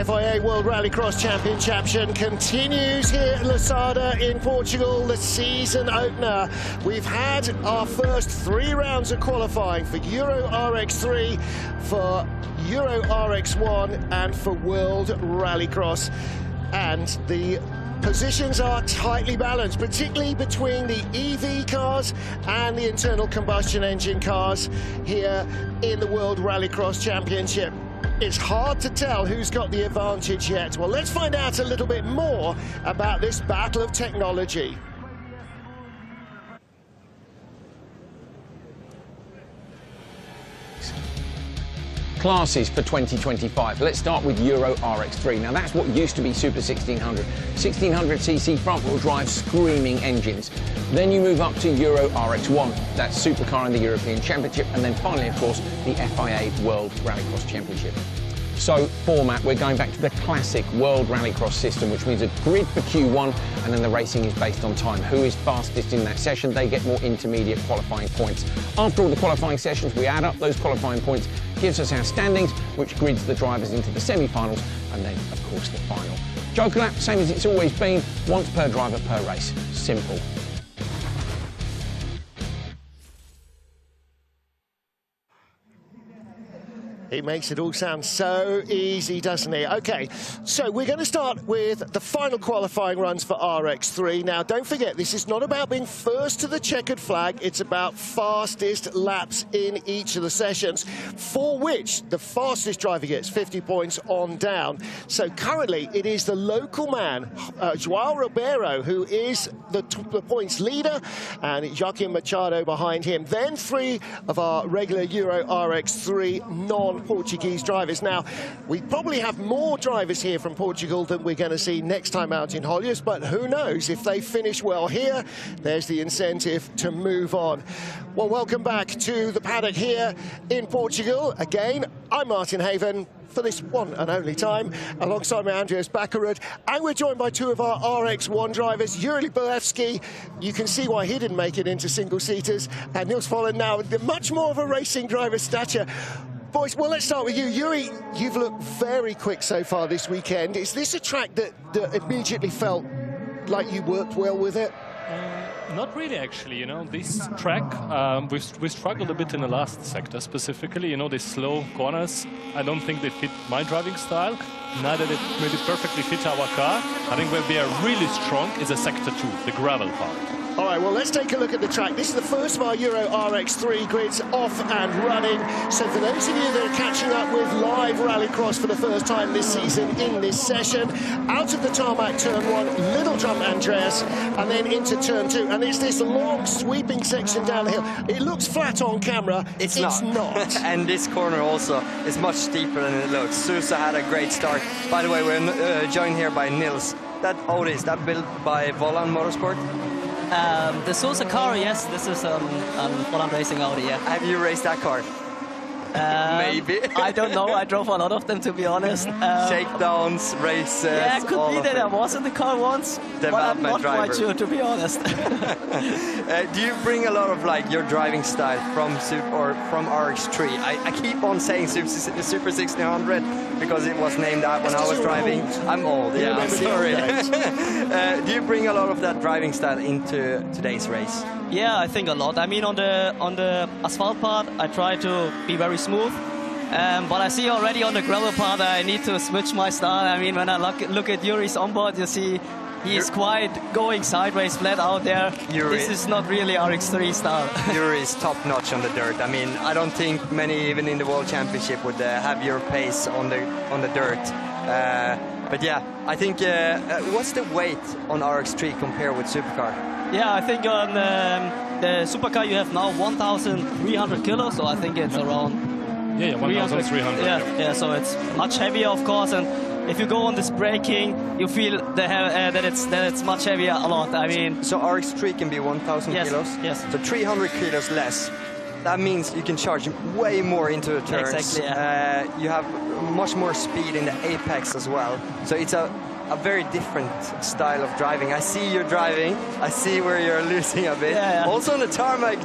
FIA World Rallycross Championship continues here at Lousada in Portugal, the season opener. We've had our first 3 rounds of qualifying for Euro RX3, for Euro RX1 and for World Rallycross. And the positions are tightly balanced, particularly between the EV cars and the internal combustion engine cars here in the World Rallycross Championship. It's hard to tell who's got the advantage yet. Well, let's find out a little bit more about this battle of technology. Classes for 2025. Let's start with Euro RX3. Now that's what used to be Super 1600. 1600cc front-wheel drive screaming engines. Then you move up to Euro RX1. That's supercar in the European Championship. And then finally, of course, the FIA World Rallycross Championship. So, format, we're going back to the classic World Rallycross system, which means a grid for Q1, and then the racing is based on time. Who is fastest in that session, they get more intermediate qualifying points. After all the qualifying sessions, we add up those qualifying points, gives us our standings, which grids the drivers into the semi-finals, and then, of course, the final. Joker lap, same as it's always been, once per driver per race. Simple. He makes it all sound so easy, doesn't he? Okay, so we're going to start with the final qualifying runs for RX3. Now, don't forget, this is not about being first to the checkered flag. It's about fastest laps in each of the sessions, for which the fastest driver gets 50 points on down. So currently, it is the local man, João Ribeiro, who is the points leader, and Joaquim Machado behind him. Then 3 of our regular Euro RX3 non-Portuguese drivers. Now, we probably have more drivers here from Portugal than we're going to see next time out in Höljes, but who knows, if they finish well here, there's the incentive to move on. Well, welcome back to the paddock here in Portugal. Again, I'm Martin Haven for this one and only time, alongside my Andreas Bakkerud, and we're joined by 2 of our RX1 drivers, Yuri Bolewski. You can see why he didn't make it into single-seaters, and Nils Follen now, much more of a racing driver stature. Boys, well, let's start with you. Yuri, you've looked very quick so far this weekend. Is this a track that immediately felt like you worked well with it? Not really, actually. You know, this track, we struggled a bit in the last sector specifically. You know, these slow corners, I don't think they fit my driving style. Neither did maybe perfectly fit our car. I think where we are really strong is a sector 2, the gravel part. All right, well, let's take a look at the track. This is the first of our Euro RX3 grids off and running. So for those of you that are catching up with live Rallycross for the first time this season in this session, out of the tarmac turn 1, little jump Andreas, and then into turn 2. And it's this long sweeping section down the hill. It looks flat on camera. It's not. And this corner also is much steeper than it looks. Sousa had a great start. By the way, we're joined here by Nils. That Audi, is that built by Vollan Motorsport? The Sousa car, yes, this is Vollan Racing Audi, yeah. Have you raced that car? Maybe. I don't know, I drove a lot of them, to be honest. Shakedowns, races, yeah, it could be that I was in the car once, but I'm not quite sure, to be honest. Do you bring a lot of like your driving style from RX3? I keep on saying Super 1600 because it was named that when I was driving. I'm old, yeah, I'm sorry. Do you bring a lot of that driving style into today's race? Yeah, I think a lot. I mean, on the asphalt part, I try to be very smooth. But I see already on the gravel part, I need to switch my style. I mean, when I look at Yuri's onboard, you see he's quite going sideways, flat out there. This is not really RX3 style. Yuri is top-notch on the dirt. I mean, I don't think many, even in the World Championship, would have your pace on the dirt. But yeah, I think, what's the weight on RX3 compared with supercar? Yeah, I think on the supercar you have now 1,300 kilos, so I think it's around... Yeah, 1,300. Yeah, so it's much heavier, of course, and if you go on this braking, you feel that it's much heavier a lot. I mean... So RX3 can be 1,000 kilos? Yes. So 300 kilos less. That means you can charge way more into the turns. Exactly, yeah. You have much more speed in the apex as well. So it's a very different style of driving. I see you driving. I see where you're losing a bit. Yeah. Also on the tarmac,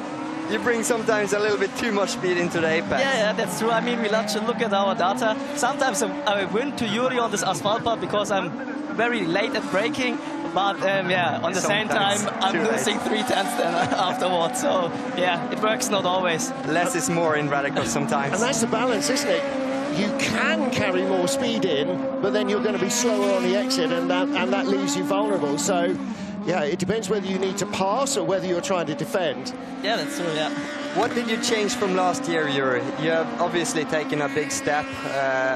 you bring sometimes a little bit too much speed into the apex. Yeah, that's true. I mean, we like to look at our data. Sometimes I win to Yuri on this asphalt part because I'm very late at braking. But yeah, on the same time, I'm losing 3/10 then afterwards. So yeah, it works not always. Less is more in Rallycross sometimes. And that's the balance, isn't it? You can carry more speed in, but then you're going to be slower on the exit, and that leaves you vulnerable. So yeah, it depends whether you need to pass or whether you're trying to defend. Yeah, that's true, yeah. What did you change from last year, Yuri? You have obviously taken a big step,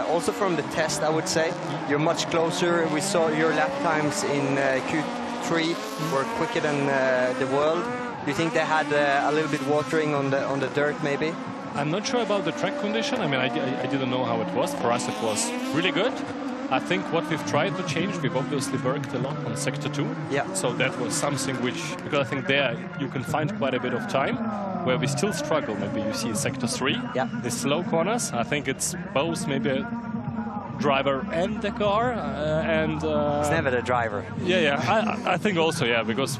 also from the test, I would say. You're much closer. We saw your lap times in Q3 were quicker than the world. Do you think they had a little bit watering on the dirt, maybe? I'm not sure about the track condition. I mean, I didn't know how it was. For us, it was really good. I think what we've tried to change, we've obviously worked a lot on Sector 2. Yeah. So that was something which, because I think there you can find quite a bit of time. Where we still struggle, maybe you see Sector 3, the slow corners. I think it's both maybe a driver and the car. It's never the driver. Yeah. I think also, yeah, because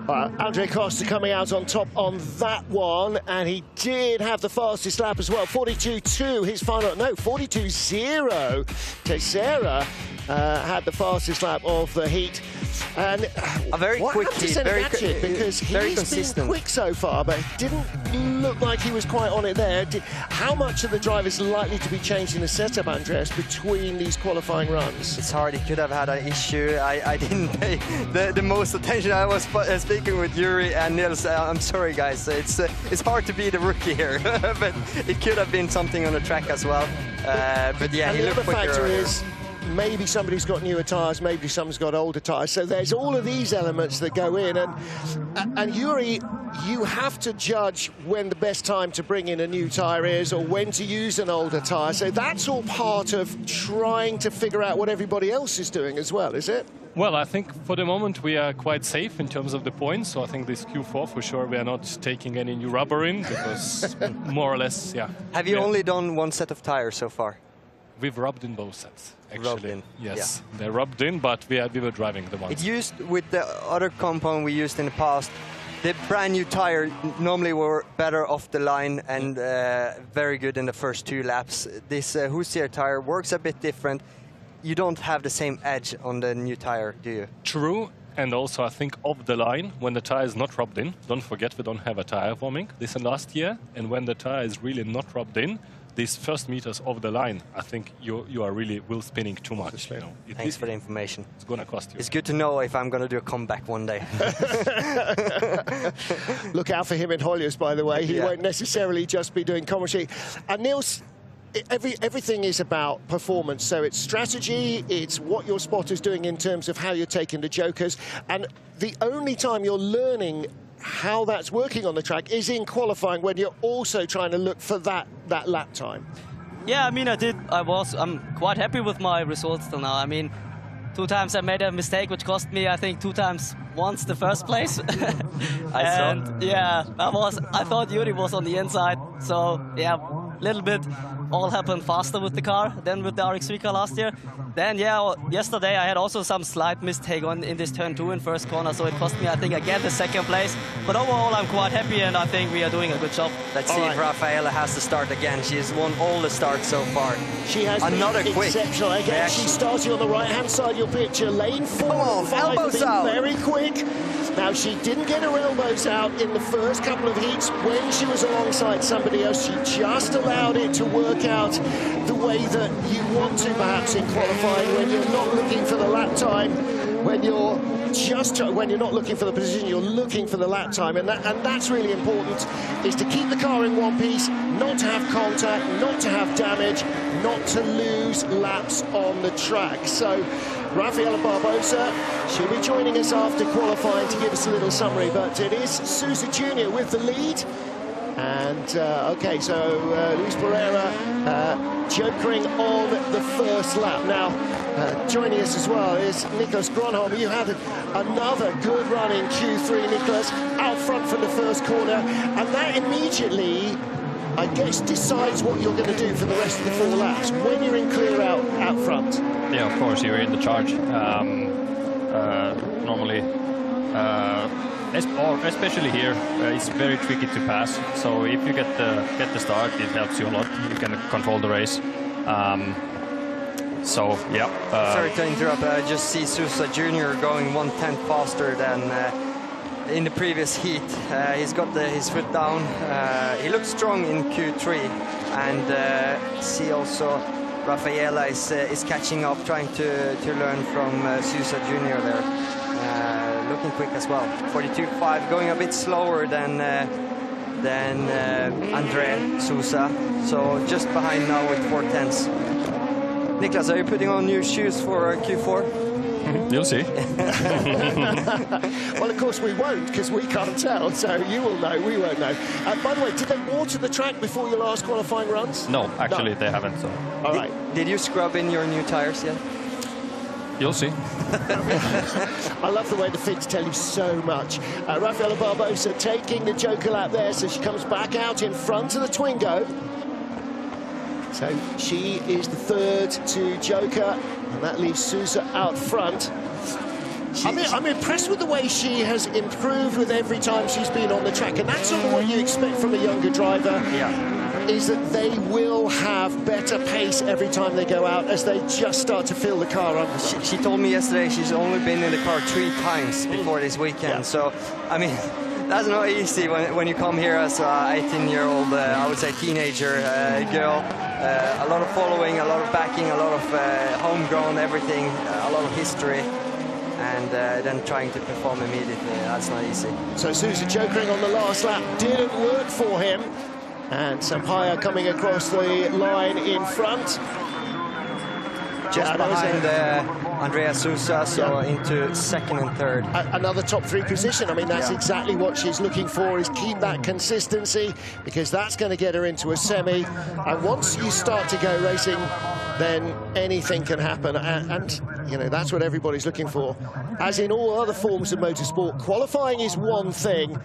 Andre Costa coming out on top on that one, and he did have the fastest lap as well. 42.2, his final, no, 42.0. Teixeira had the fastest lap of the heat. And a very quick heat, because he's been quick so far, but it didn't look like he was quite on it there. How much of the drive is likely to be changed in the setup, Andreas, between these qualifying runs? It's hard. He could have had an issue. I didn't pay the most attention. I was speaking with Yuri and Nils. I'm sorry, guys. It's hard to be the rookie here, but it could have been something on the track as well. But yeah, he looked quicker earlier. Maybe somebody's got newer tyres, maybe someone's got older tyres. So there's all of these elements that go in. And Yuri, you have to judge when the best time to bring in a new tyre is or when to use an older tyre. So that's all part of trying to figure out what everybody else is doing as well, is it? Well, I think for the moment we are quite safe in terms of the points. So I think this Q4 for sure we are not taking any new rubber in because more or less, yeah. Have you only done one set of tyres so far? We've rubbed in both sets. Actually. Rubbed in. Yes, yeah. They rubbed in, but we were driving the ones. It used with the other compound we used in the past. The brand new tire normally were better off the line and very good in the first 2 laps. This Hoosier tire works a bit different. You don't have the same edge on the new tire, do you? True. And also, I think off the line, when the tire is not rubbed in, don't forget we don't have a tire warming this and last year. And when the tire is really not rubbed in, these first meters of the line, I think you are really wheel spinning too much. You know. Thanks for the information. It's going to cost you. It's good to know if I'm going to do a comeback one day. Look out for him in Höljes, by the way. He won't necessarily just be doing commentary. And Nils, everything is about performance. So it's strategy, it's what your spotter's doing in terms of how you're taking the jokers. And the only time you're learning how that's working on the track is in qualifying when you're also trying to look for that lap time. Yeah, I mean, I'm quite happy with my results till now. I mean, 2 times I made a mistake which cost me, I think, 2 times once the first place. Yeah, I thought Yuri was on the inside, so yeah, a little bit all happened faster with the car than with the RX3 car last year. Then, yeah, yesterday I had also some slight mistake in this turn 2 in first corner, so it cost me, I think, again, the 2nd place. But overall, I'm quite happy, and I think we are doing a good job. Let's see if Rafaela has to start again. She has won all the starts so far. She has another been quick. Exceptional. Again, she's starting on the right-hand side of your picture. Lane 4. Come on, elbows out. Very quick. Now, she didn't get her elbows out in the first couple of heats when she was alongside somebody else. She just allowed it to work out the way that you want to, perhaps, in qualifying, when you're not looking for the lap time, when you're not looking for the position, you're looking for the lap time, and that's really important, is to keep the car in one piece, not to have contact, not to have damage, not to lose laps on the track. So Rafaela Barbosa, she'll be joining us after qualifying to give us a little summary, but it is Sousa Jr. with the lead. And, OK, so Luis Pereira jokering on the first lap. Now, joining us as well is Nicholas Gronholm. You had another good run in Q3, Nicholas, out front from the first corner. And that immediately, I guess, decides what you're going to do for the rest of the 4 laps, when you're in clear out front. Yeah, of course, you're in the charge. Normally, especially here, it's very tricky to pass. So if you get the start, it helps you a lot. You can control the race. So yeah. Sorry to interrupt. I just see Sousa Jr. going 1/10 faster than in the previous heat. He's got his foot down. He looks strong in Q3, and see also Rafaela is catching up, trying to learn from Sousa Jr. there. Looking quick as well. 42.5, going a bit slower than Andre Sousa. So just behind now with 4/10. Niklas, are you putting on new shoes for Q4? You'll see. Well, of course we won't, because we can't tell, so you will know, we won't know. By the way, did they water the track before your last qualifying runs? No, actually they haven't. So. All right. Did you scrub in your new tires yet? You'll see. I love the way the fits tell you so much. Rafaela Barbosa taking the Joker lap there, so she comes back out in front of the Twingo. So she is the third to Joker, and that leaves Sousa out front. I'm impressed with the way she has improved with every time she's been on the track, and that's sort of what you expect from a younger driver. Yeah. Is that they will have better pace every time they go out as they just start to feel the car up. She told me yesterday she's only been in the car 3 times before this weekend. Yeah. So, I mean, that's not easy when you come here as an 18-year-old, I would say teenager girl. A lot of following, a lot of backing, a lot of homegrown everything, a lot of history. And then trying to perform immediately, that's not easy. So Sousa jokering on the last lap didn't work for him. And Sampaio coming across the line in front. Just behind Andreas Sousa, so into second and third. Another top 3 position. I mean, that's exactly what she's looking for, is keep that consistency, because that's going to get her into a semi. And once you start to go racing, then anything can happen. And you know, that's what everybody's looking for. As in all other forms of motorsport, qualifying is one thing.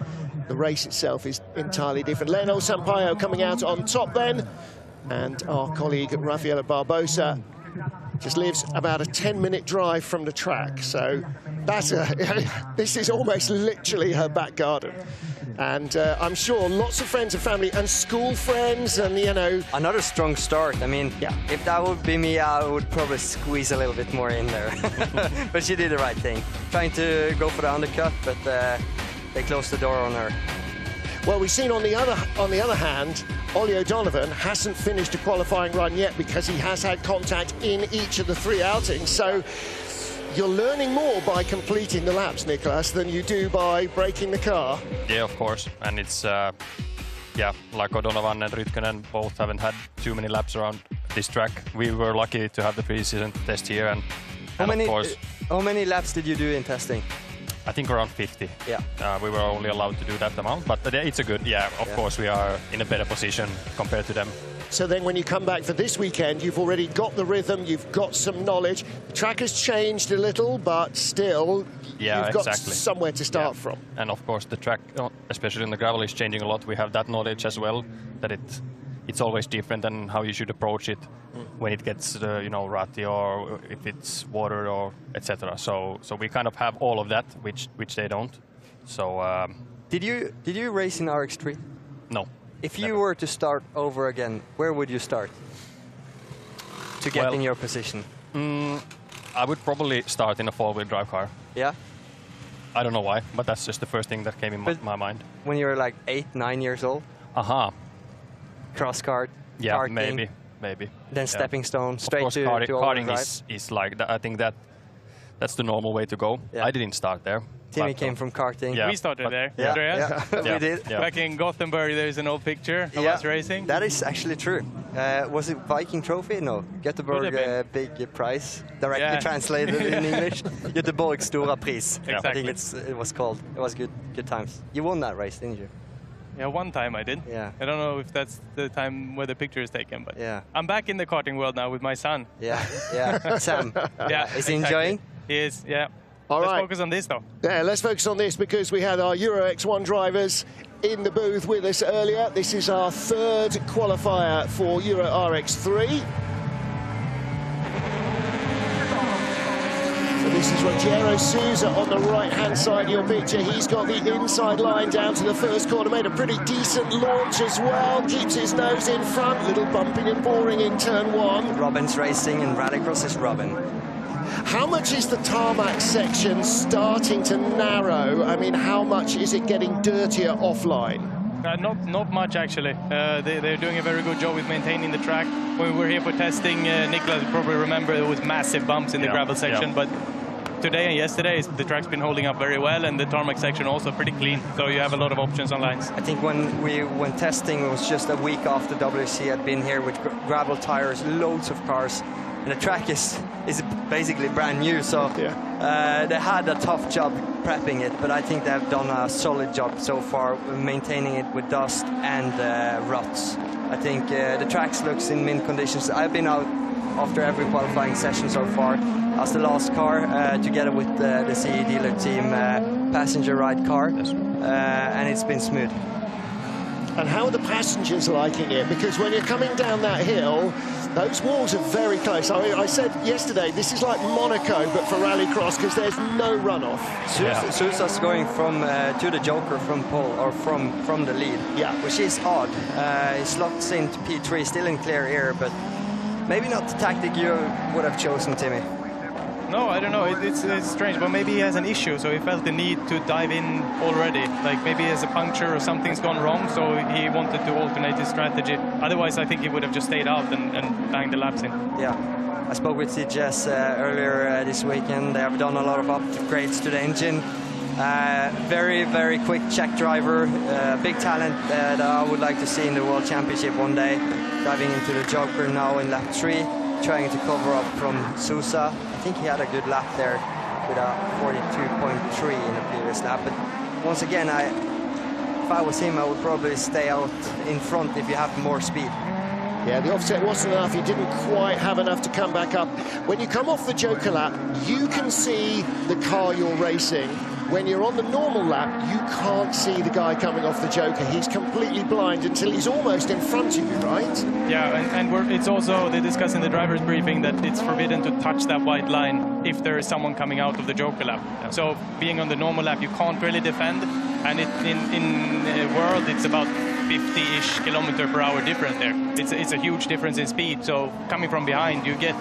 The race itself is entirely different. Lionel Sampaio coming out on top then. And our colleague Rafaela Barbosa just lives about a 10-minute drive from the track. So that's this is almost literally her back garden. And I'm sure lots of friends and family and school friends and, you know... Another strong start. I mean, yeah. If that would be me, I would probably squeeze a little bit more in there. But she did the right thing. Trying to go for the undercut, but they closed the door on her. Well, we've seen on the other hand, Ollie O'Donovan hasn't finished a qualifying run yet because he has had contact in each of the 3 outings. So you're learning more by completing the laps, Niklas, than you do by breaking the car. Yeah, of course. And it's, yeah, like O'Donovan and Rytkönen both haven't had too many laps around this track. We were lucky to have the pre-season test here. And how many laps did you do in testing? I think around 50. Yeah. We were only allowed to do that amount, but it's a good, of course we are in a better position compared to them. So then when you come back for this weekend, you've already got the rhythm, you've got some knowledge. The track has changed a little, but still, you've got somewhere to start from. And of course the track, especially in the gravel, is changing a lot. We have that knowledge as well, that it's always different and how you should approach it when it gets, you know, rutty or if it's water or etc. So we kind of have all of that, which they don't. So did you race in RX3? No. If you were to start over again, where would you start to get in your position? I would probably start in a 4-wheel drive car. Yeah. I don't know why, but that's just the first thing that came in my mind. When you were like 8, 9 years old. Cross kart. Yeah, karting, maybe. Then stepping stone straight to karting is like that. I think that's the normal way to go. Yeah. I didn't start there. Timmy came from karting. Yeah. We started there, Andreas. Yeah. We did. Yeah. Back in Gothenburg, there's an old picture of us racing. That is actually true. Was it Viking Trophy? No, Göteborg big prize, directly translated in English. Göteborg Stora Pris. Exactly. I think it was called. It was good times. You won that race, didn't you? Yeah, one time I did. Yeah. I don't know if that's the time where the picture is taken, but yeah. I'm back in the karting world now with my son. Yeah, Sam. Yeah. Is he enjoying? He is, yeah. All let's right. focus on this, though. Yeah, let's focus on this because we had our Euro X1 drivers in the booth with us earlier. This is our 3rd qualifier for Euro RX3. So this is Rogério Sousa on the right-hand side of your picture. He's got the inside line down to the first corner, made a pretty decent launch as well, keeps his nose in front, little bumping and boring in turn 1. Robin's racing and Rallycross is Robin. How much is the tarmac section starting to narrow? I mean, how much is it getting dirtier offline? Not much, actually. They're doing a very good job with maintaining the track. When we were here for testing, Niklas, you probably remember there was massive bumps in the gravel section, but today and yesterday the track's been holding up very well, and the tarmac section also pretty clean, so you have a lot of options on lines. I think when we went testing, it was just a week after WC had been here with gravel tires, loads of cars, and the track is basically brand new, so they had a tough job prepping it, but I think they've done a solid job so far, maintaining it with dust and ruts. I think the tracks looks in mint conditions. I've been out after every qualifying session so far as the last car, together with the CE dealer team, passenger ride car, and it's been smooth. And how are the passengers liking it? Because when you're coming down that hill, those walls are very close. I said yesterday, this is like Monaco, but for rallycross, because there's no runoff. Sousa's going from to the Joker from pole, or from the lead, which is odd. He slots into P3, still in clear air, but maybe not the tactic you would have chosen, Timmy. No, I don't know. It's strange, but maybe he has an issue, so he felt the need to dive in already. Like maybe he has a puncture or something's gone wrong, so he wanted to alternate his strategy. Otherwise, I think he would have just stayed out and banged the laps in. Yeah, I spoke with CGS earlier this weekend. They have done a lot of upgrades to the engine. Very, very quick check driver, big talent that I would like to see in the World Championship one day. Diving into the Joker now in lap 3, trying to cover up from Sousa. I think he had a good lap there with a 42.3 in the previous lap. But once again, if I was him, I would probably stay out in front if you have more speed. Yeah, the offset wasn't enough. He didn't quite have enough to come back up. When you come off the Joker lap, you can see the car you're racing. When you're on the normal lap, you can't see the guy coming off the Joker. He's completely blind until he's almost in front of you, right? Yeah, and it's also, they discuss in the driver's briefing that it's forbidden to touch that white line if there is someone coming out of the Joker lap. Yeah. So being on the normal lap, you can't really defend, and in the world, it's about 50-ish km/h difference there. It's a huge difference in speed, so coming from behind, you get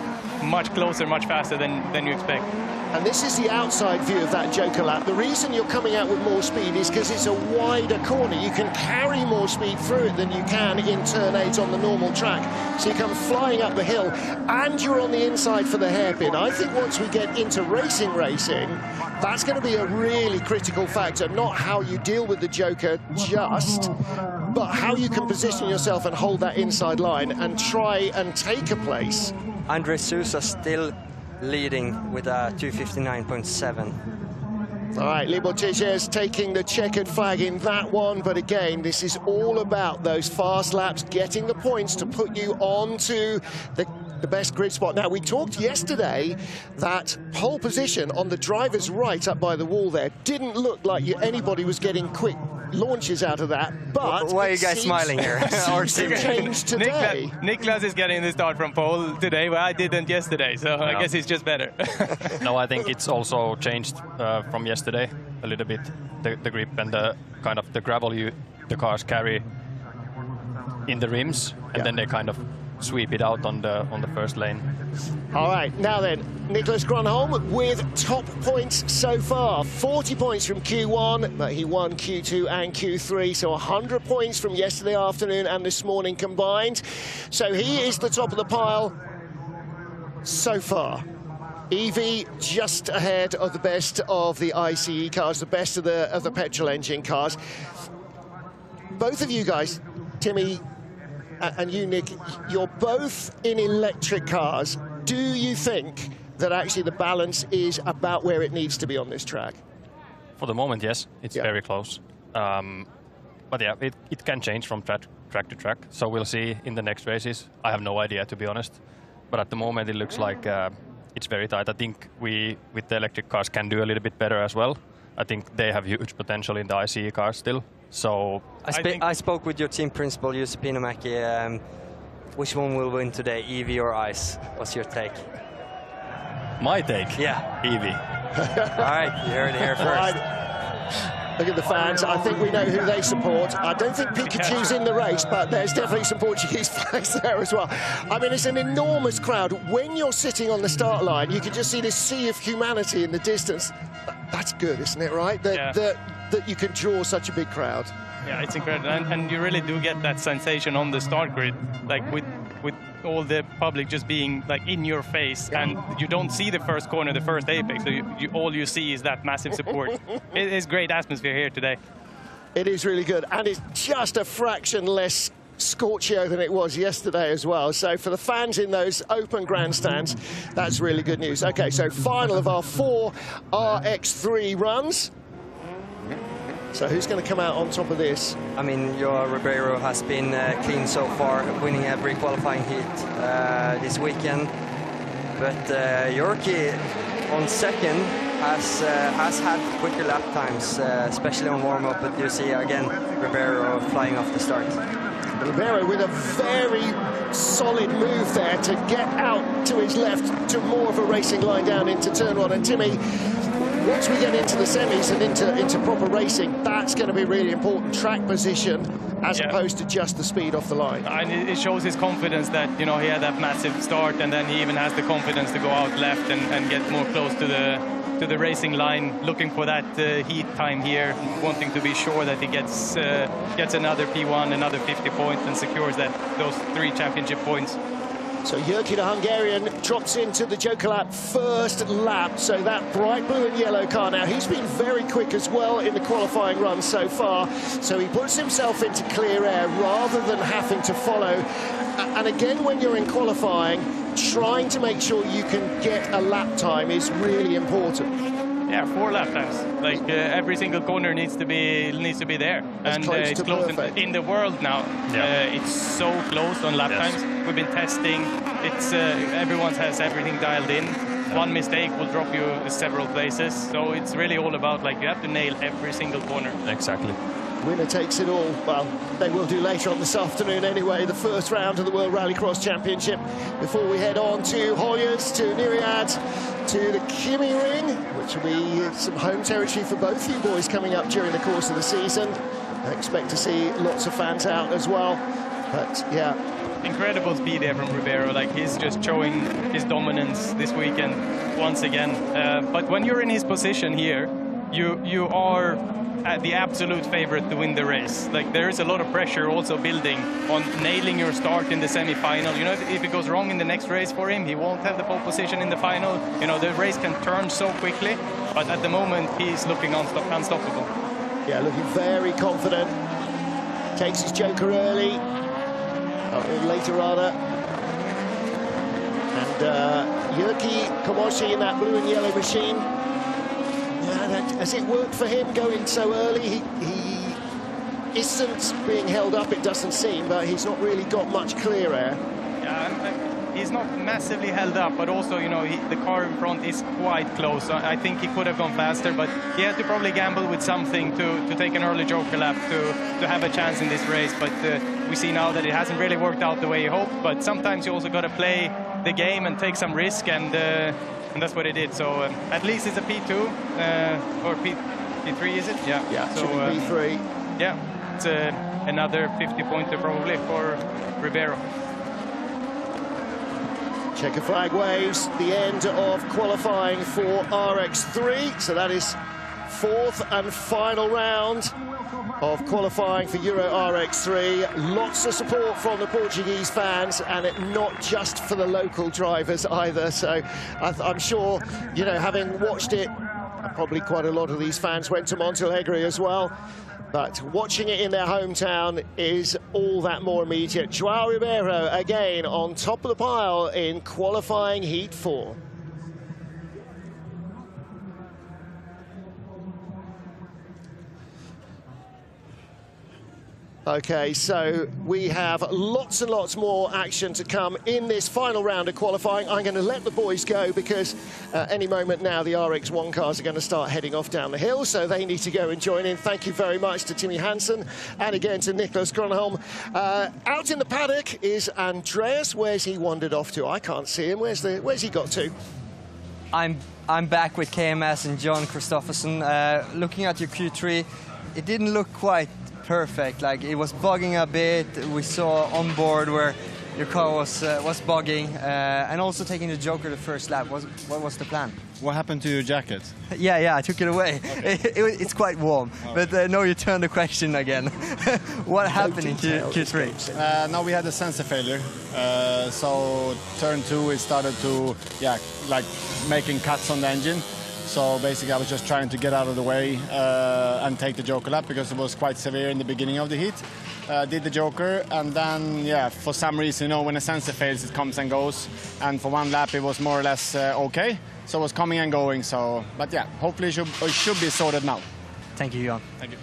much closer, much faster than you expect. And this is the outside view of that Joker lap. The reason you're coming out with more speed is because it's a wider corner. You can carry more speed through it than you can in turn 8 on the normal track. So you come flying up the hill, and you're on the inside for the hairpin. I think once we get into racing, that's going to be a really critical factor. Not how you deal with the Joker just, but how you can position yourself and hold that inside line and try and take a place. Andreas Sousa still leading with a 2:59.7. All right, Libotiches taking the checkered flag in that one, but again, this is all about those fast laps, getting the points to put you on to the best grid spot. Now, we talked yesterday that pole position on the driver's right up by the wall there didn't look like anybody was getting quick launches out of that, but why are you guys smiling here? Changed today. Niklas is getting the start from pole today, but I didn't yesterday, so I guess he's just better. No, I think it's also changed from yesterday a little bit, the grip and the kind of the gravel the cars carry in the rims, and then they kind of sweep it out on the first lane. All right, now then, Nicholas Grönholm with top points so far. 40 points from Q1, but he won Q2 and Q3, so 100 points from yesterday afternoon and this morning combined. So he is the top of the pile so far. EV just ahead of the best of the ICE cars, the best of the petrol engine cars. Both of you guys, Timmy and you, Nick, you're both in electric cars. Do you think that actually the balance is about where it needs to be on this track? For the moment, yes. It's very close. But yeah, it can change from track to track. So we'll see in the next races. I have no idea, to be honest. But at the moment, it looks like it's very tight. I think we, with the electric cars, can do a little bit better as well. I think they have huge potential in the ICE cars still. So I spoke with your team principal, Jussi Pienomäki. Which one will win today, EV or ICE? What's your take? My take? Yeah. EV. All right, you heard it here first. Look at the fans. I think we know who they support. I don't think Pikachu's in the race, but there's definitely some Portuguese flags there as well. I mean, it's an enormous crowd. When you're sitting on the start line, you can just see this sea of humanity in the distance. That's good, isn't it, right? That you can draw such a big crowd. Yeah, it's incredible. And you really do get that sensation on the start grid, like with all the public just being like in your face, and you don't see the first corner, the first apex, so all you see is that massive support. It is great atmosphere here today. It is really good, and it's just a fraction less scorchio than it was yesterday as well. So for the fans in those open grandstands, that's really good news. Okay, so final of our 4 RX3 runs. So who's going to come out on top of this? I mean, Johan Ribeiro has been clean so far, winning every qualifying heat this weekend. But Biķernieki on second has had quicker lap times, especially on warm-up. But you see again Ribeiro flying off the start. Ribeiro with a very solid move there to get out to his left to more of a racing line down into turn 1. And Timmy, once we get into the semis and into proper racing, that's going to be really important. Track position as opposed to just the speed off the line. And it shows his confidence that, you know, he had that massive start, and then he even has the confidence to go out left and get more close to the racing line, looking for that heat time here, wanting to be sure that he gets another P1, another 50 points, and secures those 3 championship points. So Biķernieki, the Hungarian, drops into the Joker lap first lap. So that bright blue and yellow car now, he's been very quick as well in the qualifying run so far. So he puts himself into clear air rather than having to follow. And again, when you're in qualifying, trying to make sure you can get a lap time is really important. Yeah, 4 lap times. Like every single corner needs to be there, as and close it's to close perfect. in the world now. It's so close on lap times. We've been testing. It's everyone has everything dialed in. One mistake will drop you several places. So it's really all about, like, you have to nail every single corner. Exactly. Winner takes it all. Well, they will do later on this afternoon anyway, the first round of the World Rallycross Championship, before we head on to Höljes, to Nyirád, to the Kimi Ring, which will be some home territory for both you boys coming up during the course of the season. I expect to see lots of fans out as well. But yeah, incredible speed there from Ribeiro. Like, he's just showing his dominance this weekend once again. But when you're in his position here, you are the absolute favorite to win the race. Like, there is a lot of pressure also building on nailing your start in the semi-final. You know, if it goes wrong in the next race for him, he won't have the pole position in the final. You know, the race can turn so quickly, but at the moment he's looking unstoppable. Yeah, looking very confident. Takes his Joker early, later rather. And Biķernieki, Komoshi in that blue and yellow machine. Yeah, has it worked for him going so early? He isn't being held up, it doesn't seem, but he's not really got much clear air. Yeah, he's not massively held up, but also, you know, the car in front is quite close. I think he could have gone faster, but he had to probably gamble with something to take an early Joker lap to have a chance in this race. But we see now that it hasn't really worked out the way he hoped. But sometimes you also got to play the game and take some risk, and that's what he did. So at least it's a P2 or P3, is it? Yeah. Yeah. So P3. Yeah, it's another 50-pointer probably for Ribeiro. Checker flag waves, the end of qualifying for RX3. So that is 4th and final round of qualifying for Euro RX3. Lots of support from the Portuguese fans, and not just for the local drivers either. So I'm sure, you know, having watched it, probably quite a lot of these fans went to Mondello as well. But watching it in their hometown is all that more immediate. João Ribeiro again on top of the pile in qualifying Heat 4. Okay, so we have lots and lots more action to come in this final round of qualifying. I'm going to let the boys go because any moment now the RX1 cars are going to start heading off down the hill, so they need to go and join in. Thank you very much to Timmy Hansen and again to Niklas Gronholm. Out in the paddock is Andreas. Where's he wandered off to? I can't see him. Where's he got to? I'm back with KMS and Johan Kristoffersson. Looking at your Q3, it didn't look quite perfect. Like, it was bugging a bit. We saw on board where your car was bugging, and also taking the Joker the first lap. What was the plan? What happened to your jacket? Yeah, I took it away. Okay. It's quite warm. Right. But no, you turned the question again. What happened in Q3? No, we had a sensor failure. So turn 2, it started to, like making cuts on the engine. So basically, I was just trying to get out of the way and take the Joker lap because it was quite severe in the beginning of the heat. Did the Joker, and then, for some reason, when a sensor fails, it comes and goes. And for one lap, it was more or less okay. So it was coming and going. So, but hopefully it should be sorted now. Thank you, Johan. Thank you.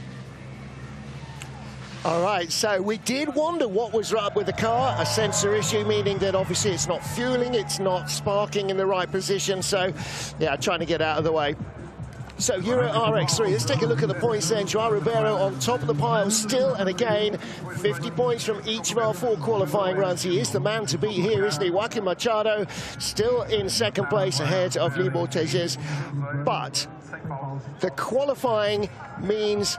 All right, so we did wonder what was up with the car. A sensor issue, meaning that obviously it's not fueling, it's not sparking in the right position. So, trying to get out of the way. So, Euro RX3, let's take a look at the points then. João Ribeiro on top of the pile still, and again, 50 points from each of our 4 qualifying runs. He is the man to beat here, isn't he? Joaquim Machado still in second place ahead of Libor Tejes. But the qualifying means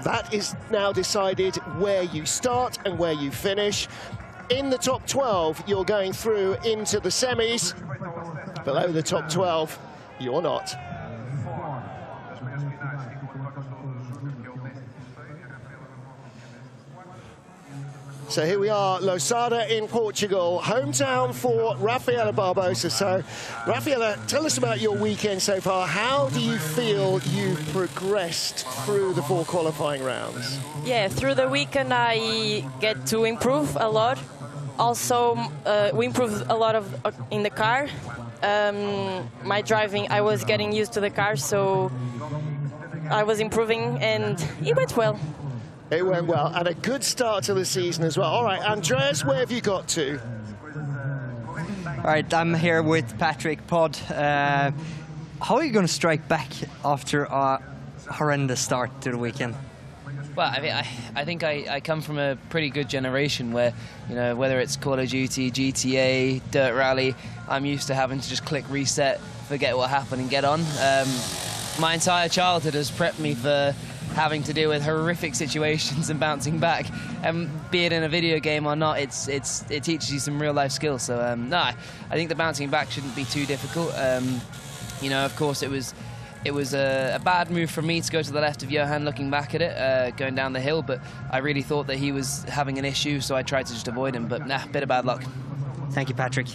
that is now decided where you start and where you finish. In the top 12, you're going through into the semis. Below the top 12, you're not. So here we are, Lousada in Portugal, hometown for Rafaela Barbosa. So, Rafaela, tell us about your weekend so far. How do you feel you've progressed through the 4 qualifying rounds? Yeah, through the weekend I get to improve a lot. Also, we improved a lot in the car. My driving, I was getting used to the car, so I was improving, and it went well. It went well, and a good start to the season as well. All right, Andreas, where have you got to? All right, I'm here with Patrick Pod. How are you going to strike back after a horrendous start to the weekend? Well, I think I come from a pretty good generation where, whether it's Call of Duty, GTA, Dirt Rally, I'm used to having to just click reset, forget what happened and get on. My entire childhood has prepped me for having to deal with horrific situations and bouncing back, and be it in a video game or not, it teaches you some real life skills. So I think the bouncing back shouldn't be too difficult. Of course it was a bad move for me to go to the left of Johan looking back at it, going down the hill, but I really thought that he was having an issue, so I tried to just avoid him, but bit of bad luck. Thank you, Patrick.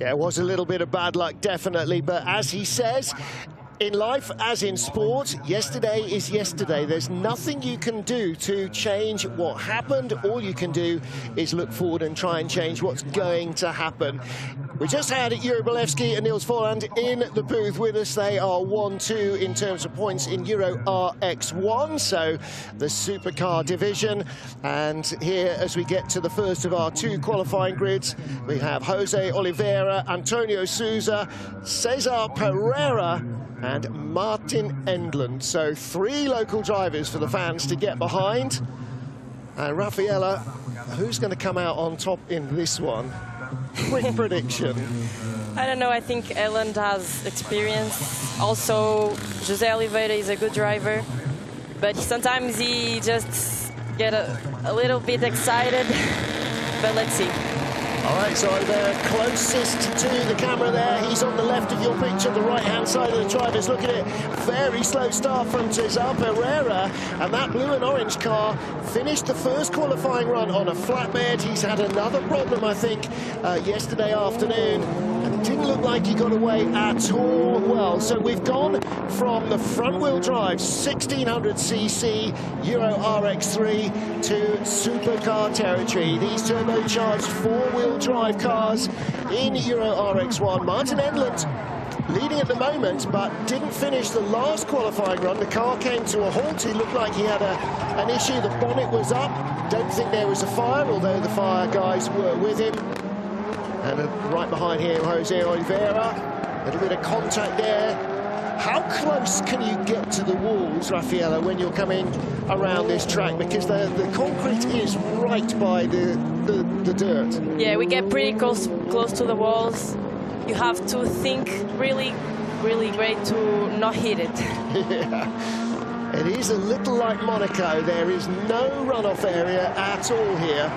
Yeah, it was a little bit of bad luck, definitely, but as he says, in life, as in sport, yesterday is yesterday. There's nothing you can do to change what happened. All you can do is look forward and try and change what's going to happen. We just had Juri Bolewski and Niels Forland in the booth with us. They are 1-2 in terms of points in Euro RX1, so the supercar division. And here, as we get to the first of our 2 qualifying grids, we have Jose Oliveira, Antonio Souza, Cesar Pereira, and Martin Endland. So 3 local drivers for the fans to get behind. And Rafaela, who's going to come out on top in this one? Quick prediction. I don't know, I think Endland has experience. Also, Jose Oliveira is a good driver, but sometimes he just get a little bit excited, but let's see. All right, so the closest to the camera there, he's on the left of your picture, the right-hand side of the drivers. Look at it, very slow start from Cesar Pereira, and that blue and orange car finished the first qualifying run on a flatbed. He's had another problem, I think, yesterday afternoon, and it didn't look like he got away at all well. So we've gone from the front-wheel drive 1600cc Euro RX3 to supercar territory. These turbocharged 4-wheel drive cars in Euro RX1. Martin Endland leading at the moment, but didn't finish the last qualifying run. The car came to a halt. He looked like he had an issue. The bonnet was up. Don't think there was a fire, although the fire guys were with him. And right behind here, Jose Oliveira. A little bit of contact there. How close can you get to the walls, Rafaela, when you're coming around this track? Because the concrete is right by the dirt. Yeah, we get pretty close to the walls. you have to think really, really great to not hit it. Yeah. It is a little like Monaco. There is no runoff area at all here.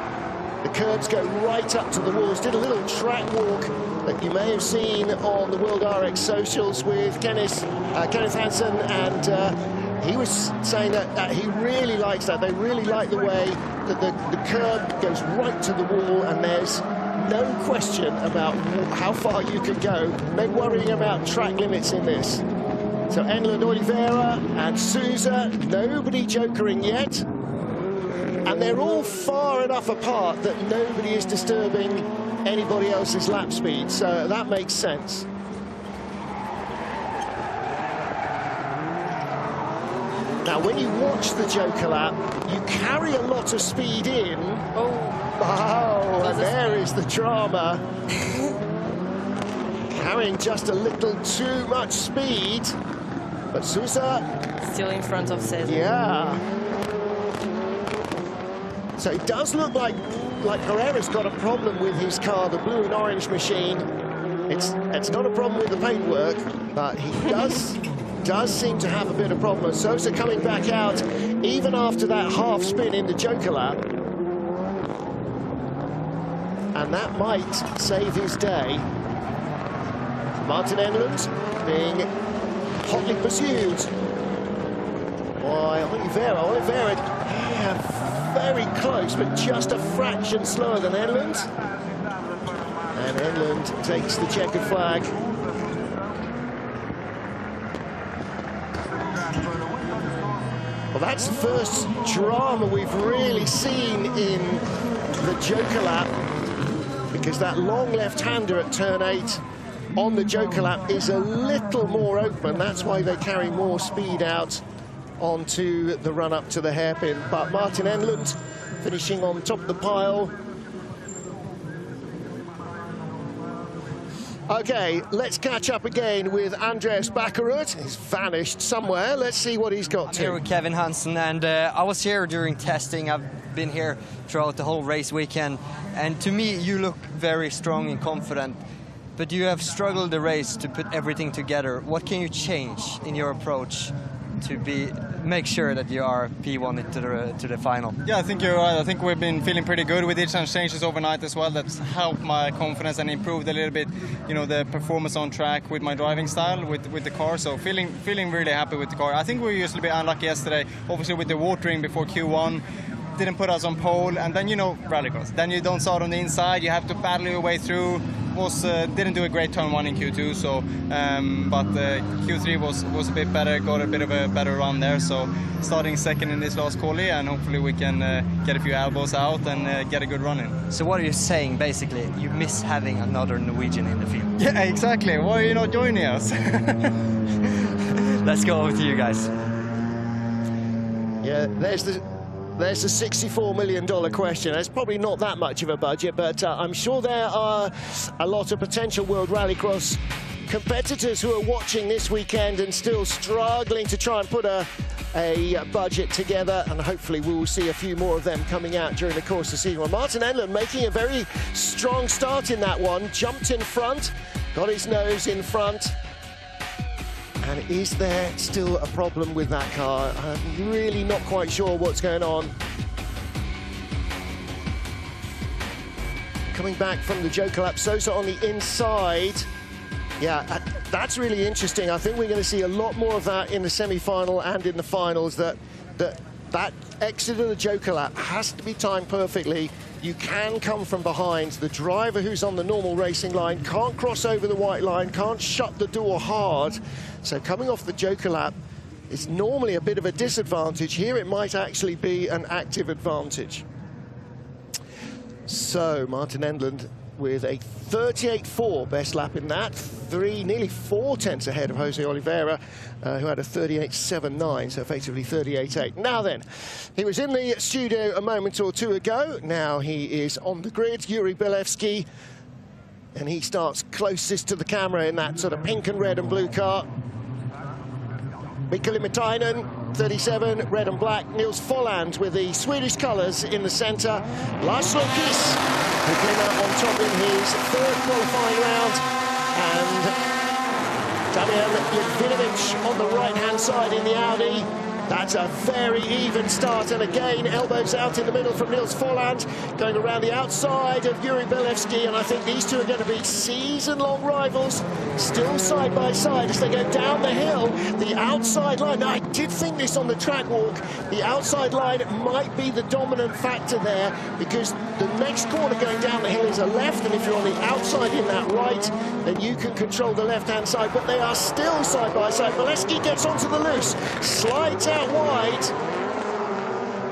The curbs go right up to the walls. Did a little track walk that you may have seen on the World RX socials with Kevin Hansen, and he was saying that he really likes that. They really like the way that the curb goes right to the wall, and there's no question about how far you can go. No worrying about track limits in this. So Englund, Oliveira and Sousa, nobody jokering yet. And they're all far enough apart that nobody is disturbing anybody else's lap speed, so that makes sense. Now, when you watch the Joker lap, you carry a lot of speed in. Oh, and there is the drama. Carrying just a little too much speed. But Sousa... still in front of César. Yeah. So it does look like Herrera's got a problem with his car, the blue and orange machine. It's not a problem with the paintwork, but he does seem to have a bit of problem. Sousa coming back out even after that half spin in the Joker lap. And that might save his day. Martin Englund being hotly pursued by Oliveira. Oliveira, yeah, very close, but just a fraction slower than Englund. And Englund takes the checkered flag. Well, that's the first drama we've really seen in the Joker lap, because that long left-hander at turn 8 on the Joker lap is a little more open. That's why they carry more speed out onto the run-up to the hairpin. But Martin Englund finishing on top of the pile. Okay, let's catch up again with Andreas Bakkerud. He's vanished somewhere. Let's see what he's got to. I'm here with Kevin Hansen, and I was here during testing. I've been here throughout the whole race weekend, and to me you look very strong and confident, but you have struggled the race to put everything together. What can you change in your approach to make sure that you are P1 to the final? Yeah, I think you're right. I think we've been feeling pretty good. We did some changes overnight as well. That's helped my confidence and improved a little bit, you know, the performance on track with my driving style with the car. So feeling really happy with the car. I think we were usually a bit unlucky yesterday, obviously with the watering before Q1. Didn't put us on pole, and then, you know, rallycross. Then you don't start on the inside. You have to battle your way through. Didn't do a great turn 1 in Q2, so but Q3 was a bit better. Got a bit of a better run there. So starting second in this last quali, and hopefully we can get a few elbows out and get a good run in. So what are you saying basically? You miss having another Norwegian in the field. Yeah, exactly. Why are you not joining us? Let's go over to you guys. Yeah, there's the $64 million question. There's probably not that much of a budget, but I'm sure there are a lot of potential World Rallycross competitors who are watching this weekend and still struggling to try and put a budget together, and hopefully we will see a few more of them coming out during the course of the season. Well, Martin Englund making a very strong start in that one, jumped in front, got his nose in front. And is there still a problem with that car? I'm really not quite sure what's going on. Coming back from the Joker lap, Sousa on the inside. Yeah, that's really interesting. I think we're going to see a lot more of that in the semi-final and in the finals, that exit of the Joker lap has to be timed perfectly. You can come from behind. The driver who's on the normal racing line can't cross over the white line, can't shut the door hard. So coming off the Joker lap is normally a bit of a disadvantage. Here it might actually be an active advantage. So Martin Englund with a 38.4 best lap in that, nearly 4 tenths ahead of Jose Oliveira, who had a 38.79, so effectively 38.8. Now then, he was in the studio a moment or two ago. Now he is on the grid, Yuri Bilevsky, and he starts closest to the camera in that sort of pink and red and blue car. Mika Limitainen, 37, red and black. Nils Folland with the Swedish colours in the centre. Lars Lundqvist, who came out on top in his third qualifying round. And Damian Litvinovic on the right-hand side in the Audi. That's a very even start, and again, elbows out in the middle from Nils Folland, going around the outside of Yuri Belevsky, and I think these two are going to be season-long rivals, still side by side as they go down the hill. The outside line, now, I did think this on the track walk, the outside line might be the dominant factor there, because the next corner going down the hill is a left, and if you're on the outside in that right, then you can control the left-hand side, but they are still side by side. Belevsky gets onto the loose, slides out wide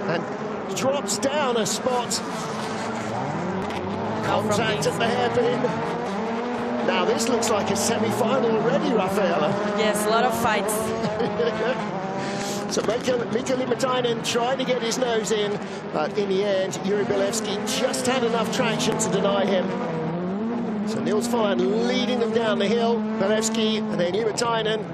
and drops down a spot. Contact at the hairpin. Now this looks like a semi-final already, Rafaela. Yes, a lot of fights. So Mika Limatinen trying to get his nose in, but in the end, Yuri Belevsky just had enough traction to deny him. So Nils Folland leading them down the hill, Belevsky and then Limatinen.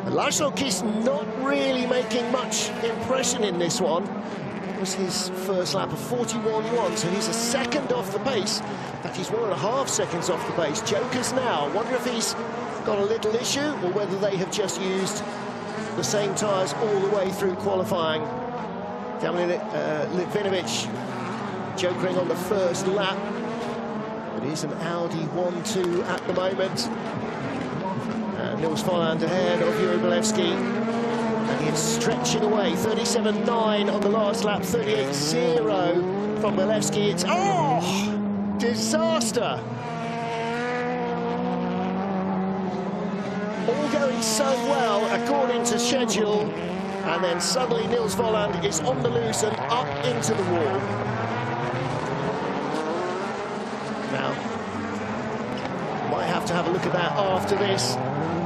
And Laszlo Kiss not really making much impression in this one. It was his first lap of 41.1, so he's a second off the pace. In fact, he's 1.5 seconds off the pace. Jokers now. Wonder if he's got a little issue or whether they have just used the same tyres all the way through qualifying. Damian Litvinovic jokering on the first lap. It is an Audi 1-2 at the moment. Nils Folland ahead of Yuri Belevsky, and he's stretching away. 37.9 on the last lap, 38.0 from Belevsky. It's disaster! All going so well according to schedule, and then suddenly Nils Folland is on the loose and up into the wall. Now, might have to have a look at that after this,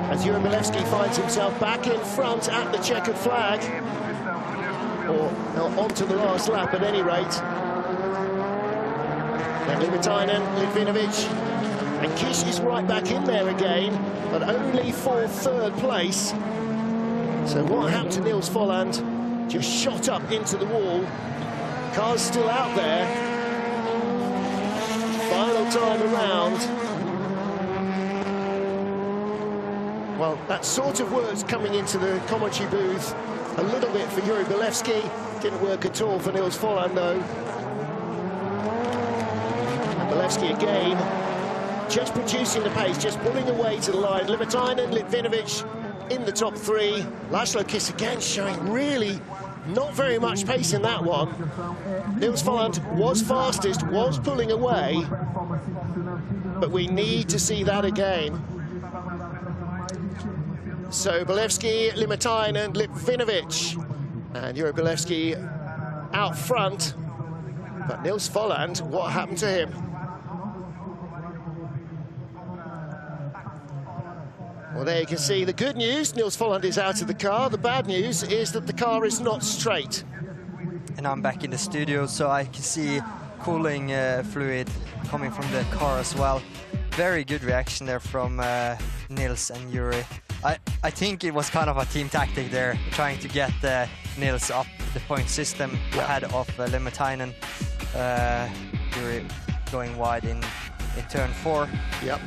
as Yuri Belevsky finds himself back in front at the checkered flag, or onto the last lap at any rate. Then Limatinen, Litvinovic, and Kish is right back in there again, but only for third place. So what happened to Nils Folland? Just shot up into the wall. Car's still out there. Final time around. Well, that sort of works coming into the commentary booth a little bit for Yuri Belevsky. Didn't work at all for Nils Folland, though. And Belevsky again, just producing the pace, just pulling away to the line. Limatinen, Litvinovic in the top three. Laszlo Kiss again showing really not very much pace in that one. Nils Folland was fastest, was pulling away, but we need to see that again. So Belevsky, Limatinen, Litvinovic, and Yuri Belevsky out front. But Nils Folland, what happened to him? Well, there you can see the good news. Nils Folland is out of the car. The bad news is that the car is not straight. And I'm back in the studio, so I can see cooling fluid coming from the car as well. Very good reaction there from Nils and Yuri. I think it was kind of a team tactic there, trying to get Nils up the point system ahead of Limatinen. Yuri going wide in turn 4. Yep.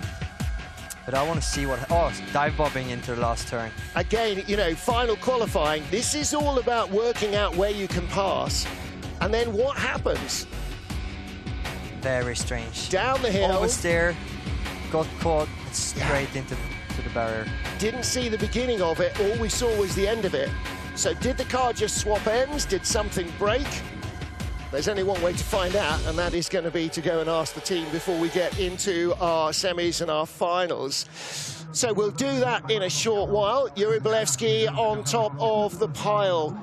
But I want to see what... Oh, dive bobbing into the last turn. Again, you know, final qualifying. This is all about working out where you can pass. And then what happens? Very strange. Down the hill. Oversteer, got caught straight into the barrier. Didn't see the beginning of it. All we saw was the end of it. So did the car just swap ends? Did something break? There's only one way to find out, and that is going to be to go and ask the team before we get into our semis and our finals. So we'll do that in a short while. Yuri Belevsky on top of the pile.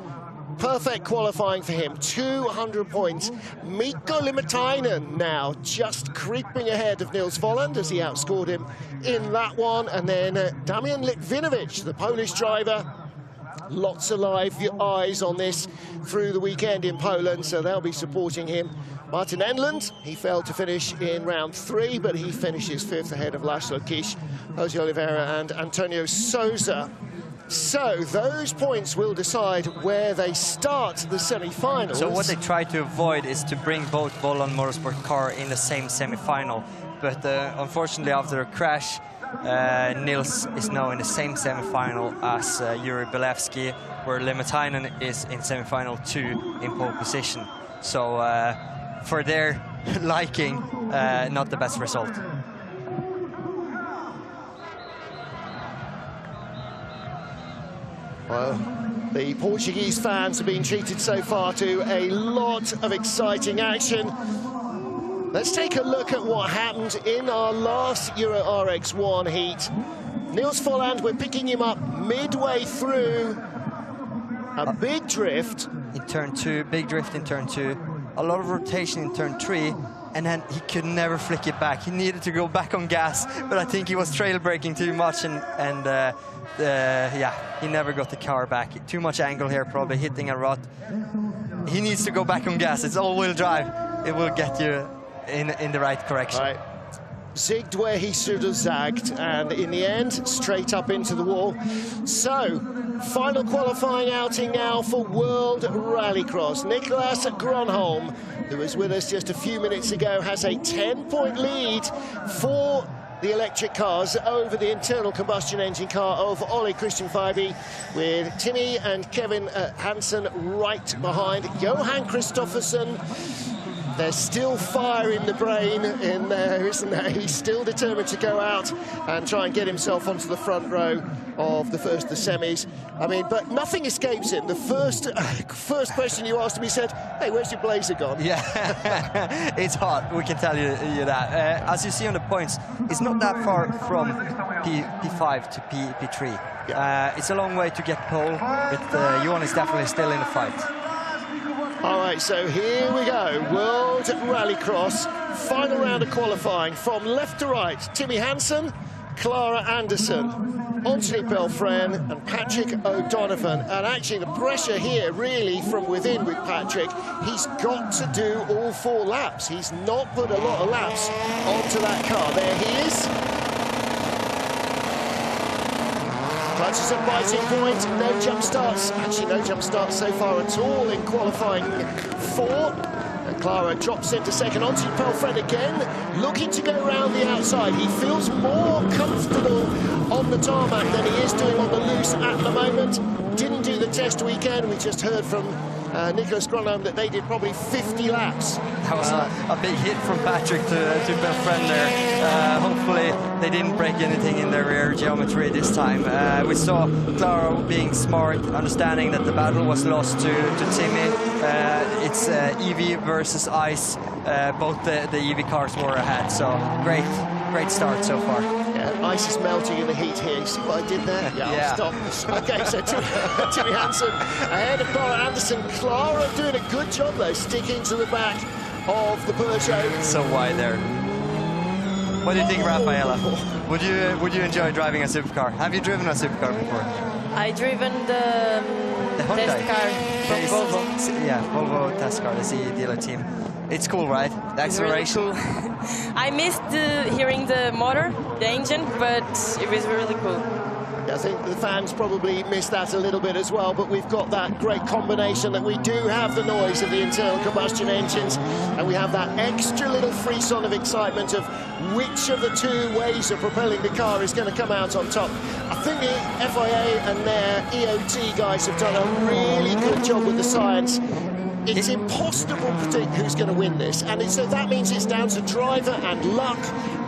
Perfect qualifying for him, 200 points. Mikko Limatinen now just creeping ahead of Nils Folland as he outscored him in that one. And then Damian Litvinovic, the Polish driver. Lots of live eyes on this through the weekend in Poland, so they'll be supporting him. Martin Enland, he failed to finish in round 3, but he finishes 5th ahead of Laszlo Kish, Jose Oliveira and Antonio Souza. So those points will decide where they start the semi-finals. So what they try to avoid is to bring both Volvo and Motorsport car in the same semi-final. But unfortunately, after a crash, Nils is now in the same semi-final as Juri Belewski, where Lemetainen is in semi-final 2 in pole position. So for their liking, not the best result. Well, the Portuguese fans have been treated so far to a lot of exciting action. Let's take a look at what happened in our last Euro RX1 heat. Niels Folland, we're picking him up midway through. A big drift. In turn 2, big drift in turn 2. A lot of rotation in turn 3. And then he could never flick it back. He needed to go back on gas, but I think he was trail braking too much, and yeah, he never got the car back. Too much angle here, probably hitting a rut. He needs to go back on gas. It's all-wheel drive. It will get you in the right correction. Right. Zigged where he should have zagged, and in the end, straight up into the wall. So, final qualifying outing now for World Rallycross. Niclas Gronholm, who was with us just a few minutes ago, has a 10-point lead for the electric cars over the internal combustion engine car of Ole Christian Feiby, with Timmy and Kevin Hansen right behind. Johan Kristoffersson, there's still fire in the brain in there, isn't there? He's still determined to go out and try and get himself onto the front row of the semis. I mean, but nothing escapes him. The first question you asked him, he said, "Hey, where's your blazer gone?" Yeah, it's hot, we can tell you that. As you see on the points, it's not that far from P5 to P3. Yeah. It's a long way to get pole, but Johan is definitely still in the fight. All right, so here we go. World Rallycross, final round of qualifying. From left to right, Timmy Hansen, Clara Anderson, Anthony Belfren and Patrick O'Donovan. And actually the pressure here really from within with Patrick. He's got to do all 4 laps. He's not put a lot of laps onto that car. There he is. Clutches a biting point, no jump starts. Actually, no jump starts so far at all in qualifying 4. And Clara drops into second. Onto Pelfred again, looking to go around the outside. He feels more comfortable on the tarmac than he is doing on the loose at the moment. Didn't do the test weekend. We just heard from Niclas Gronholm that they did probably 50 laps. That was a big hit from Patrick to Belfren there. Hopefully they didn't break anything in their rear geometry this time. We saw Clara being smart, understanding that the battle was lost to Timmy. It's EV versus ICE. Both the EV cars were ahead, so great start so far. Yeah, ice is melting in the heat here. You see what I did there? Yeah. Stop. Okay, so Timmy Hansen ahead of Clara Anderson. Clara doing a good job though, sticking to the back of the Peugeot. So wide there. What do you think, Rafaela? Would you enjoy driving a supercar? Have you driven a supercar before? I driven the test car from Volvo. Yeah, Volvo test car, the CE dealer team. It's cool, right? The acceleration. Really cool. I missed hearing the motor, the engine, but it was really cool. I think the fans probably missed that a little bit as well, but we've got that great combination that we do have the noise of the internal combustion engines, and we have that extra little frisson of excitement of which of the 2 ways of propelling the car is going to come out on top. I think the FIA and their EOT guys have done a really good job with the science. It's impossible to predict who's going to win this, and so that means it's down to driver and luck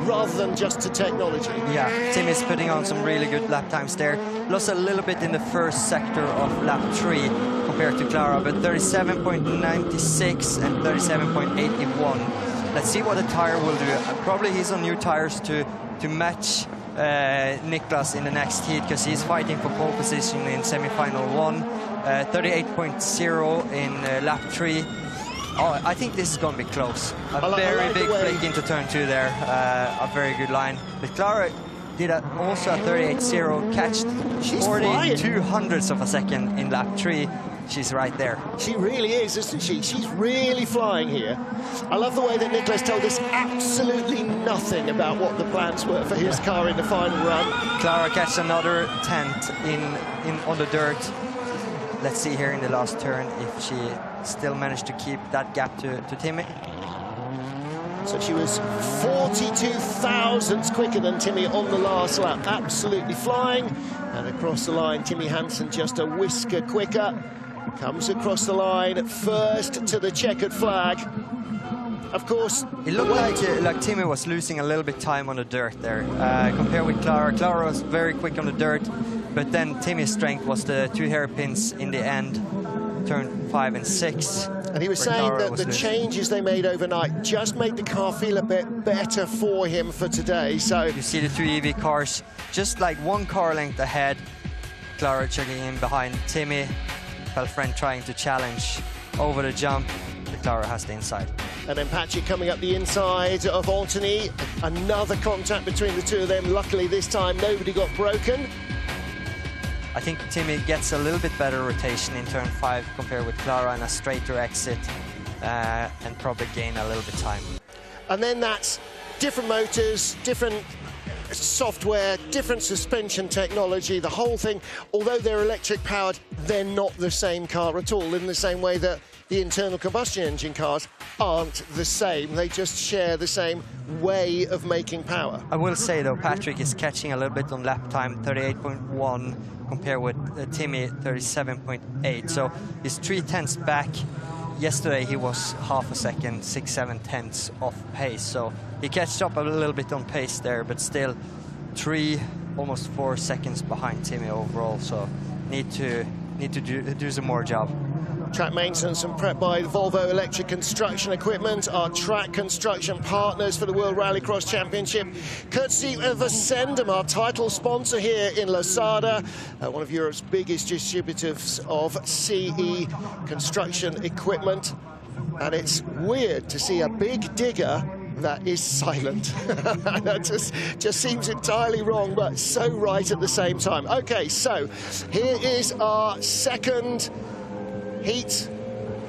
rather than just to technology. Yeah, Tim is putting on some really good lap times there. Lost a little bit in the first sector of lap 3 compared to Clara, but 37.96 and 37.81. Let's see what the tire will do. Probably he's on new tires to match Niclas in the next heat, because he's fighting for pole position in semi-final 1. 38.0 in lap 3. Oh, I think this is going to be close. A very big flick into turn 2 there. A very good line. But Clara did also a 38.0, catched 42 hundredths of a second in lap 3. She's right there. She really is, isn't she? She's really flying here. I love the way that Niclas told us absolutely nothing about what the plans were for his car in the final run. Clara catched another 10th on the dirt. Let's see here in the last turn if she still managed to keep that gap to Timmy. So she was 42 thousandths quicker than Timmy on the last lap. Absolutely flying. And across the line, Timmy Hansen just a whisker quicker. Comes across the line first to the checkered flag. Of course, it looked like Timmy was losing a little bit time on the dirt there compared with Clara. Clara was very quick on the dirt, but then Timmy's strength was the 2 hairpins in the end, turn 5 and 6. And he was saying that the changes they made overnight just made the car feel a bit better for him for today. So you see the 3 EV cars just like 1 car length ahead. Clara checking in behind Timmy. Pelfren trying to challenge over the jump. The Clara has the inside. And then Patrick coming up the inside of Anthony. Another contact between the two of them. Luckily this time nobody got broken. I think Timmy gets a little bit better rotation in turn 5 compared with Clara and a straighter exit and probably gain a little bit time. And then that's different motors, different software, different suspension technology, the whole thing. Although they're electric powered, they're not the same car at all, in the same way that the internal combustion engine cars aren't the same. They just share the same way of making power. I will say though, Patrick is catching a little bit on lap time, 38.1 compared with Timmy, 37.8. So he's 0.3 back. Yesterday he was half a second, 6-7 tenths off pace. So he catched up a little bit on pace there, but still 3, almost 4 seconds behind Timmy overall. So need to do some more job. Track maintenance and prep by Volvo Electric Construction Equipment, our track construction partners for the World Rallycross Championship, courtesy of Ascendum, our title sponsor here in Lousada, one of Europe's biggest distributors of CE construction equipment. And it's weird to see a big digger that is silent. That just seems entirely wrong, but so right at the same time. Okay, so here is our second heat,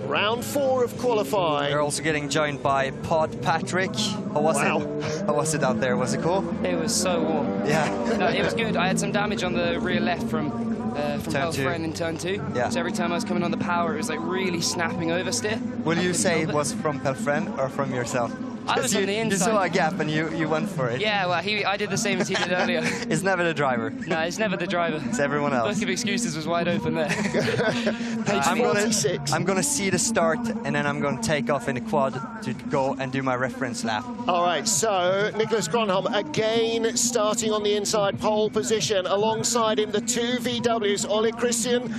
round 4 of qualifying. We're also getting joined by Pod Patrick. How was it? How was it out there? Was it cool? It was so warm. Yeah. No, it was good. I had some damage on the rear left from Pelfren in turn 2. Yeah. So every time I was coming on the power, it was like really snapping oversteer. Will you say it was from Pelfren or from yourself? I was on the inside. You saw a gap and you went for it. Yeah, well, I did the same as he did earlier. It's never the driver. No, it's never the driver. It's everyone else. Book of excuses was wide open there. Page 46. I'm gonna see the start and then I'm gonna take off in the quad to go and do my reference lap. All right, so Nicholas Gronholm again starting on the inside pole position. Alongside him, the 2 VWs, Ole Christian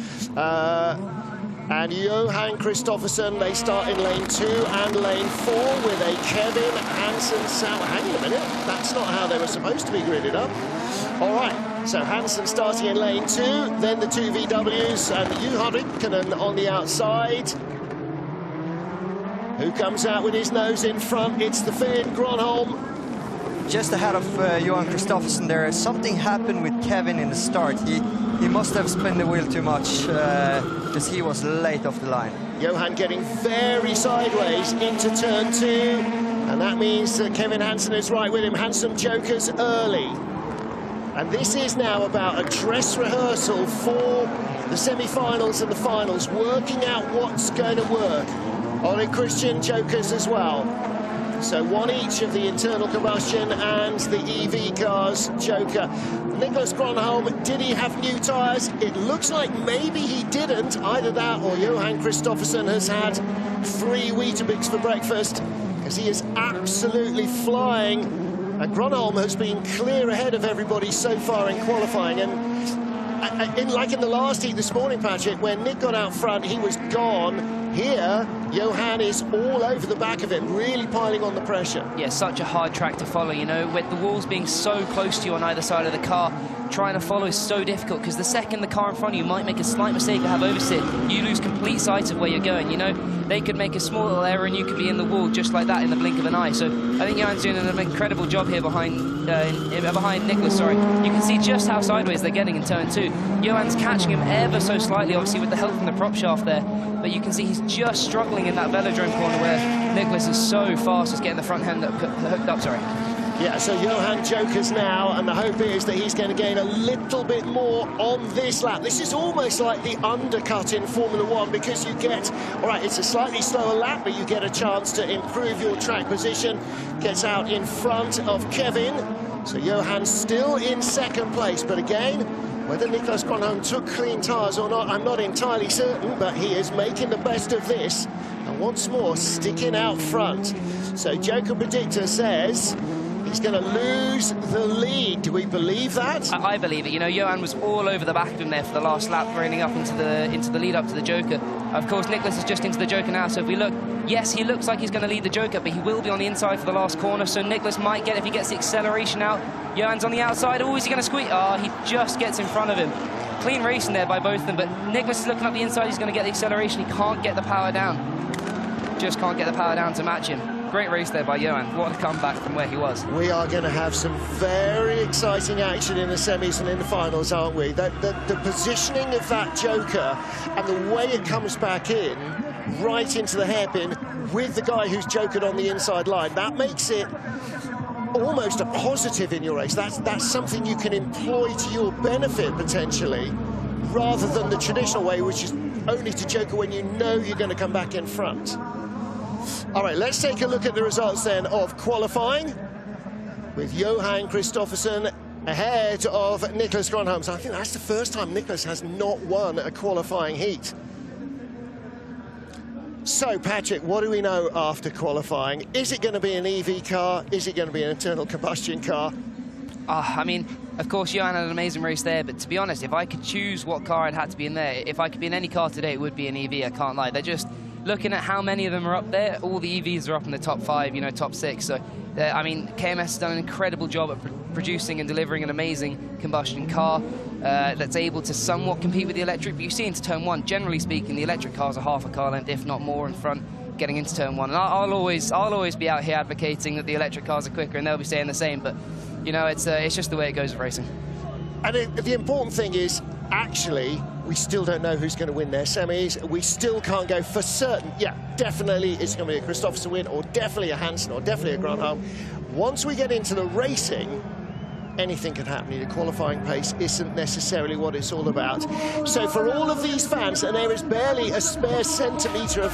and Johan Kristoffersson. They start in lane 2 and lane 4 with a Kevin Hansen. Hang on a minute, that's not how they were supposed to be gridded up. All right, so Hansen starting in lane 2, then the 2 VWs and Johan Rikkonen on the outside. Who comes out with his nose in front? It's the Finn Gronholm. Just ahead of Johan Kristoffersson there, something happened with Kevin in the start. He must have spun the wheel too much because he was late off the line. Johan getting very sideways into turn 2, and that means that Kevin Hansen is right with him. Hansen jokers early. And this is now about a dress rehearsal for the semi-finals and the finals, working out what's going to work. Ole Christian jokers as well. So one each of the internal combustion and the EV cars joker. Nicholas Gronholm, did he have new tyres? It looks like maybe he didn't. Either that or Johan Kristoffersson has had 3 Weetabix for breakfast, because he is absolutely flying. And Gronholm has been clear ahead of everybody so far in qualifying. And like in the last heat this morning, Patrick, when Nick got out front, he was gone. Here, Johan is all over the back of him, really piling on the pressure. Yeah, such a hard track to follow, you know, with the walls being so close to you on either side of the car. Trying to follow is so difficult, because the second the car in front of you might make a slight mistake or have oversteer, you lose complete sight of where you're going, you know. They could make a small little error and you could be in the wall just like that in the blink of an eye. So I think Johan's doing an incredible job here behind Nicholas, sorry. You can see just how sideways they're getting in turn 2. Johan's catching him ever so slightly, obviously with the help from the prop shaft there, but you can see he's just struggling in that velodrome corner where Nicholas is so fast, just getting the front end hooked up, sorry. Yeah, so Johan jokers now, and the hope is that he's going to gain a little bit more on this lap. This is almost like the undercut in Formula One, because you get, all right, it's a slightly slower lap, but you get a chance to improve your track position. Gets out in front of Kevin. So Johan's still in second place, but again, whether Niklas Grönholm took clean tyres or not, I'm not entirely certain, but he is making the best of this. And once more, sticking out front. So Joker Predictor says he's going to lose the lead. Do we believe that? I believe it. You know, Johan was all over the back of him there for the last lap, running up into the lead up to the Joker. Of course, Niklas is just into the Joker now, so if we look, yes, he looks like he's going to lead the Joker, but he will be on the inside for the last corner, so Niklas might get, if he gets the acceleration out, Johan's on the outside. Oh, is he going to squeeze? Oh, he just gets in front of him. Clean racing there by both of them, but Niklas is looking up the inside. He's going to get the acceleration. He can't get the power down. Just can't get the power down to match him. Great race there by Johan. What a comeback from where he was. We are going to have some very exciting action in the semis and in the finals, aren't we? The positioning of that Joker and the way it comes back in, right into the hairpin with the guy who's jokered on the inside line, that makes it almost a positive in your race. That's something you can employ to your benefit, potentially, rather than the traditional way, which is only to joker when you know you're going to come back in front. All right, let's take a look at the results then of qualifying, with Johan Kristoffersson ahead of Niklas Grönholm. So I think that's the first time Niklas has not won a qualifying heat. So, Patrick, what do we know after qualifying? Is it going to be an EV car? Is it going to be an internal combustion car? I mean, of course, Johan had an amazing race there, but to be honest, if I could choose what car I'd had to be in there, if I could be in any car today, it would be an EV, I can't lie. They're just looking at how many of them are up there. All the EVs are up in the top 5, you know, top 6. So, I mean, KMS has done an incredible job at producing and delivering an amazing combustion car that's able to somewhat compete with the electric. But you see into turn 1, generally speaking, the electric cars are half a car length, if not more, in front, getting into turn 1. And I'll always be out here advocating that the electric cars are quicker, and they'll be saying the same. But you know, it's just the way it goes with racing. And the important thing is, actually, we still don't know who's going to win their semis. We still can't go for certain. Yeah, definitely it's going to be a Kristoffersson win, or definitely a Hansen, or definitely a Grönholm. Once we get into the racing, anything can happen. The qualifying pace isn't necessarily what it's all about. So for all of these fans, and there is barely a spare centimetre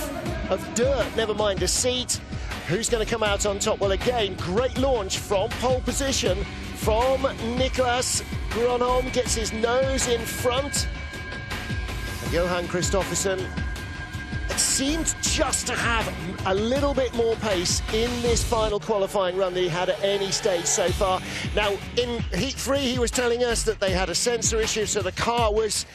of dirt, never mind a seat, who's going to come out on top? Well, again, great launch from pole position from Niklas Grönholm, gets his nose in front. And Johan Kristoffersson seemed just to have a little bit more pace in this final qualifying run than he had at any stage so far. Now, in Heat 3, he was telling us that they had a sensor issue, so the car was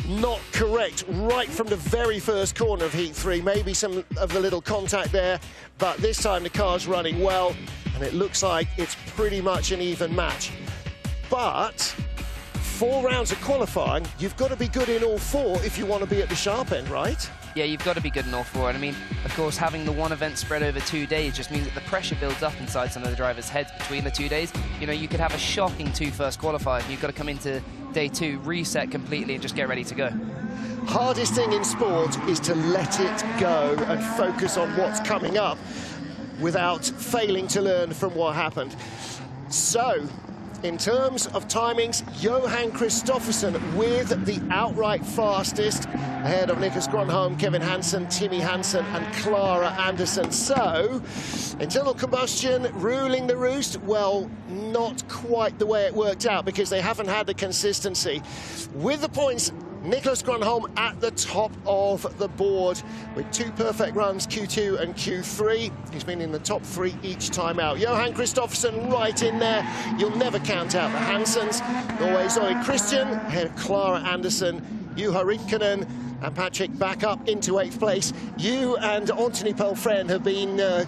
not correct right from the very first corner of Heat 3. Maybe some of the little contact there, but this time the car's running well, and it looks like it's pretty much an even match. But 4 rounds of qualifying, you've got to be good in all 4 if you want to be at the sharp end, right? Yeah, you've got to be good in all 4. And I mean, of course, having the one event spread over 2 days just means that the pressure builds up inside some of the drivers' heads between the 2 days. You know, you could have a shocking 2 first qualifiers. You've got to come into day 2, reset completely, and just get ready to go. Hardest thing in sport is to let it go and focus on what's coming up without failing to learn from what happened. So, in terms of timings, Johan Kristoffersson with the outright fastest, ahead of Niklas Grönholm, Kevin Hansen, Timmy Hansen and Clara Anderson. So, internal combustion ruling the roost? Well, not quite the way it worked out, because they haven't had the consistency. With the points, Niklas Grönholm at the top of the board with 2 perfect runs, Q2 and Q3. He's been in the top 3 each time out. Johan Kristoffersson right in there. You'll never count out the Hansens. Norway's Zoe Christian, ahead of Clara Anderson, Juha Rinkkinen, and Patrick back up into 8th place. You and Anthony Pelfren have been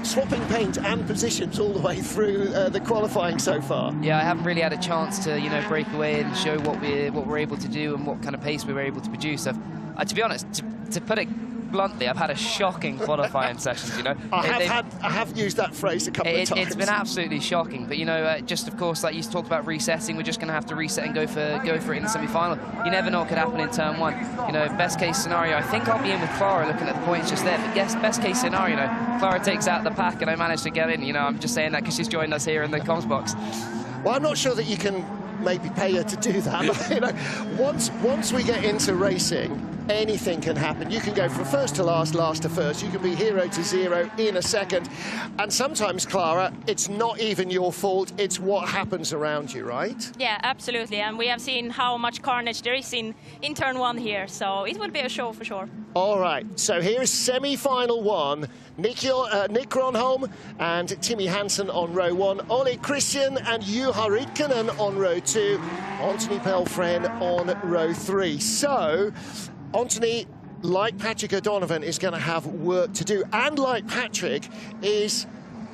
swapping paint and positions all the way through the qualifying so far. Yeah, I haven't really had a chance to, you know, break away and show what we're able to do and what kind of pace we were able to produce. To be honest, to put it bluntly, I've had a shocking qualifying sessions, you know. I have used that phrase a couple of times. It's been absolutely shocking, but you know, just of course, like you talked about resetting, we're just going to have to reset and go for it in the semi-final. You never know what could happen in turn one. You know, best case scenario, I think I'll be in with Clara looking at the points just there, but yes, best case scenario, you know, Clara takes out the pack and I managed to get in. You know, I'm just saying that because she's joined us here in the comms box. Well, I'm not sure that you can maybe pay her to do that. But, you know, once we get into racing, anything can happen. You can go from first to last, last to first. You can be 0 to 0 in a second. And sometimes, Clara, it's not even your fault. It's what happens around you, right? Yeah, absolutely. And we have seen how much carnage there is in turn one here. So it will be a show for sure. All right, so here is semi-final one. Nick Gronholm and Timmy Hansen on row 1. Ole Christian and Juha Ritkanen on row 2. Anthony Pelfren on row 3. So, Anthony, like Patrick O'Donovan, is going to have work to do. And like Patrick, is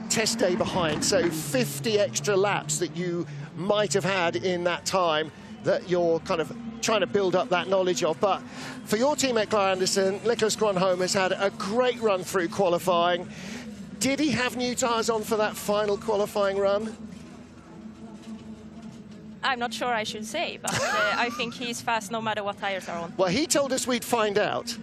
test day behind. So 50 extra laps that you might have had in that time that you're kind of trying to build up that knowledge of. But for your team at Clara Anderson, Nicholas Gronholm has had a great run through qualifying. Did he have new tyres on for that final qualifying run? I'm not sure I should say, but I think he's fast no matter what tires are on. Well, he told us we'd find out.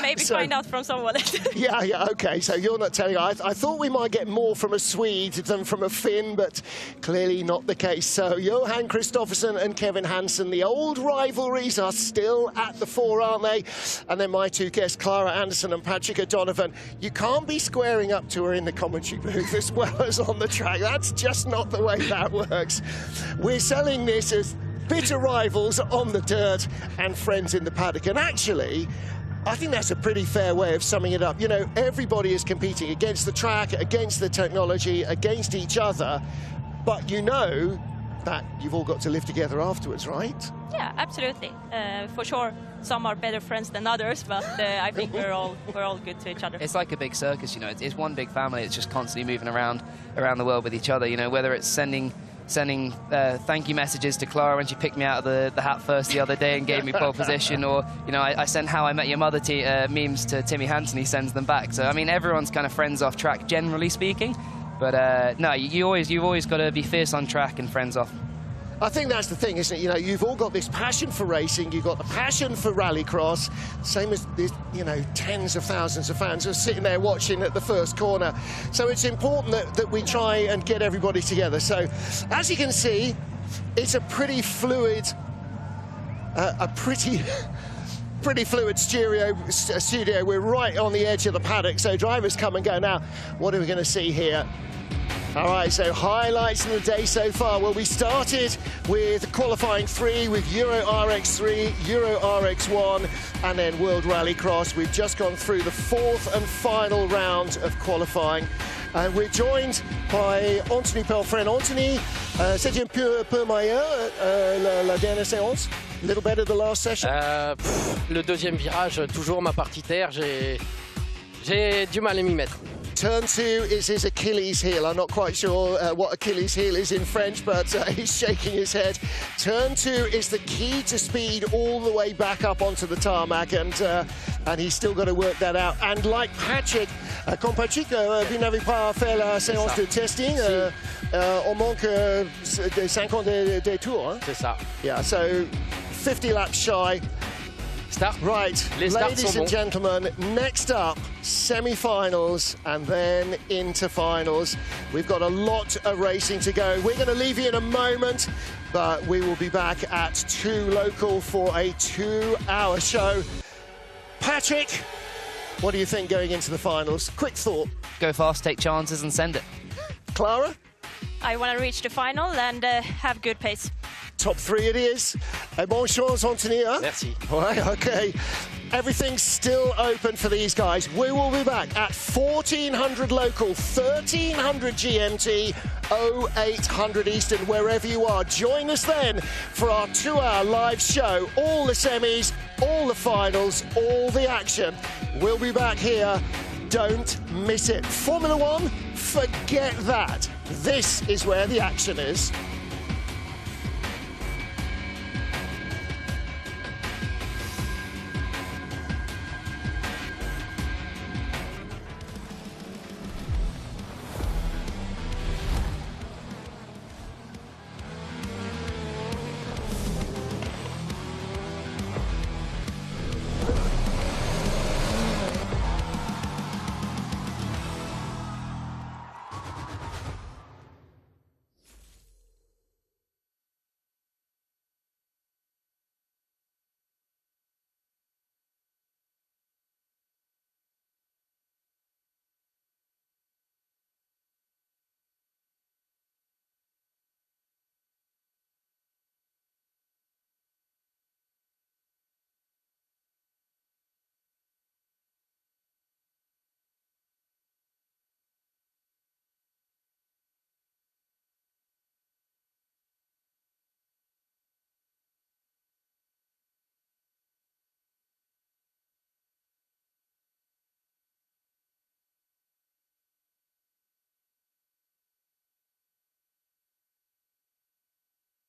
Maybe find out from someone else. yeah, okay, so you're not telling us. I thought we might get more from a Swede than from a Finn, but clearly not the case. So Johan Kristoffersson and Kevin Hansen, the old rivalries are still at the fore, aren't they? And then my two guests, Clara Anderson and Patrick O'Donovan. You can't be squaring up to her in the commentary booth as well as on the track. That's just not the way that works. We're selling this as bitter rivals on the dirt and friends in the paddock. And actually, I think that's a pretty fair way of summing it up. You know, everybody is competing against the track, against the technology, against each other. But you know that you've all got to live together afterwards, right? Yeah, absolutely. For sure, some are better friends than others, but I think we're all good to each other. It's like a big circus, you know. It's one big family. It's just constantly moving around the world with each other. You know, whether it's sending thank you messages to Clara when she picked me out of the hat first the other day and gave me pole position, or you know, I send How I Met Your Mother memes to Timmy Hansen. He sends them back. So I mean, everyone's kind of friends off track, generally speaking. But no, you've always got to be fierce on track and friends off. I think that's the thing, isn't it? You know, you've all got this passion for racing, you've got the passion for rallycross, same as, you know, tens of thousands of fans who are sitting there watching at the first corner. So it's important that we try and get everybody together. So, as you can see, it's a pretty fluid, pretty fluid studio. We're right on the edge of the paddock, so drivers come and go. Now, what are we going to see here? All right, so highlights of the day so far. Well, we started with qualifying 3 with Euro RX 3, Euro RX 1, and then World Rallycross. We've just gone through the 4th and final round of qualifying. And we're joined by Anthony Pelfren. Anthony, c'était un peu meilleur la dernière séance? A little better the last session? Le deuxième virage, toujours ma partie terre, j'ai du mal à m'y mettre. Turn 2 is his Achilles heel. I'm not quite sure what Achilles heel is in French, but he's shaking his head. Turn 2 is the key to speed all the way back up onto the tarmac, and he's still got to work that out. And like Patrick, comme Patrick, vous n'avez pas fait la séance de testing, on manque 50 des tours. Hein? C'est ça. Yeah, so 50 laps shy. Start. Right, ladies and gentlemen, next up, semi-finals and then into finals. We've got a lot of racing to go. We're going to leave you in a moment, but we will be back at 2 local for a 2-hour show. Patrick, what do you think going into the finals? Quick thought. Go fast, take chances and send it. Clara? I want to reach the final and have good pace. Top 3 it is. Bonne chance, Anthony. Merci. All right, okay. Everything's still open for these guys. We will be back at 1400 local, 1300 GMT, 0800 Eastern, wherever you are. Join us then for our 2-hour live show. All the semis, all the finals, all the action. We'll be back here. Don't miss it. Formula One, forget that. This is where the action is.